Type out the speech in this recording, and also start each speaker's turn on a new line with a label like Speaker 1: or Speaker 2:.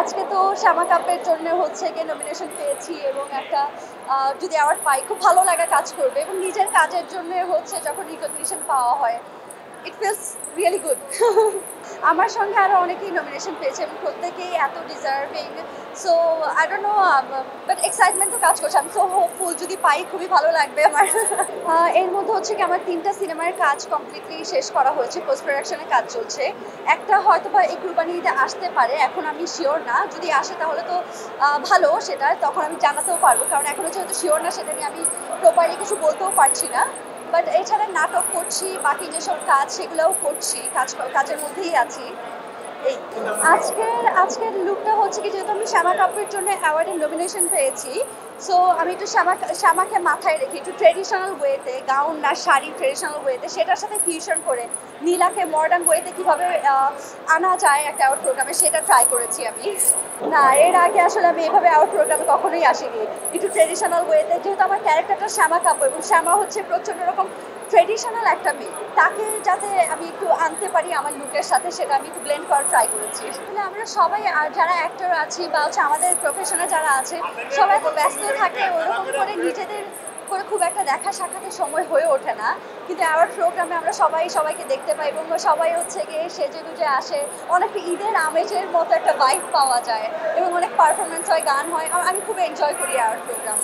Speaker 1: আজকে তো শ্যামা কাপের জন্য হচ্ছে গিয়ে নমিনেশন পেয়েছি এবং একটা যদি অ্যাওয়ার্ড পাই খুব ভালো লাগা কাজ করবে এবং নিজের কাজের জন্য হচ্ছে যখন রিকগনিশন পাওয়া হয় ইট ফিলস রিয়েলি গুড। আমার সঙ্গে আরও অনেকেই নমিনেশন পেয়েছে এবং প্রত্যেকেই এত deserving. So I don't know, but excitement তো কাজ করছে। আমি সো হোপফুল যদি পাই খুবই ভালো লাগবে আমার। এর মধ্যে হচ্ছে কি আমার 3টা সিনেমার কাজ কমপ্লিটলি শেষ করা হয়েছে, পোস্ট প্রোডাকশনের কাজ চলছে। একটা হয়তো বা এই কুরবানিতে আসতে পারে, এখন আমি শিওর না। যদি আসে তাহলে তো ভালো, সেটা তখন আমি জানাতেও পারবো, কারণ এখনও যেহেতু শিওর না সেটা নিয়ে আমি প্রপারলি কিছু বলতেও পারছি না। বাট এছাড়া নাটক করছি, বাকি যেসব কাজ সেগুলোও করছি, কাজের মধ্যেই আছি। এই আজকের লুকটা হচ্ছে কি, যেহেতু আমি শ্যামা কাপের জন্য অ্যাওয়ার্ডের নমিনেশন পেয়েছি, সো আমি একটু শ্যামাকে মাথায় রেখে একটু ট্রেডিশনাল ওয়েতে, গাউন না শাড়ি ট্রেডিশনাল ওয়েতে, সেটার সাথে ফিউশন করে নীলাকে মডার্ন ওয়েতে কীভাবে আনা যায় একটা অ্যাওয়ার্ড প্রোগ্রামে, সেটা ট্রাই করেছি আমি। না, এর আগে আসলে আমি এভাবে অ্যাওয়ার্ড প্রোগ্রামে কখনোই আসিনি। একটু ট্রেডিশনাল ওয়েতে, যেহেতু আমার ক্যারেক্টারটা শ্যামা কাপড় এবং শ্যামা হচ্ছে প্রচণ্ড রকম ট্রেডিশনাল একটা মেয়ে, তাকে যাতে আমি একটু আনতে পারি আমার লুকের সাথে, সেটা আমি একটু ব্লেন্ড করার ট্রাই করেছি। আসলে আমরা সবাই যারা অ্যাক্টর আছি বা হচ্ছে আমাদের প্রফেশনাল যারা আছে, সবাই তো ব্যস্ত থাকে, ওরকম করে নিজেদের করে খুব একটা দেখা সাক্ষাতের সময় হয়ে ওঠে না। কিন্তু অ্যাওয়ার্ড প্রোগ্রামে আমরা সবাই সবাইকে দেখতে পাই এবং সবাই হচ্ছে গিয়ে সেজে গুজে আসে, অনেকটা ঈদের আমেজের মতো একটা ভাইব পাওয়া যায় এবং অনেক পারফরমেন্স হয়, গান হয়। আমি খুব এনজয় করি অ্যাওয়ার্ড প্রোগ্রাম।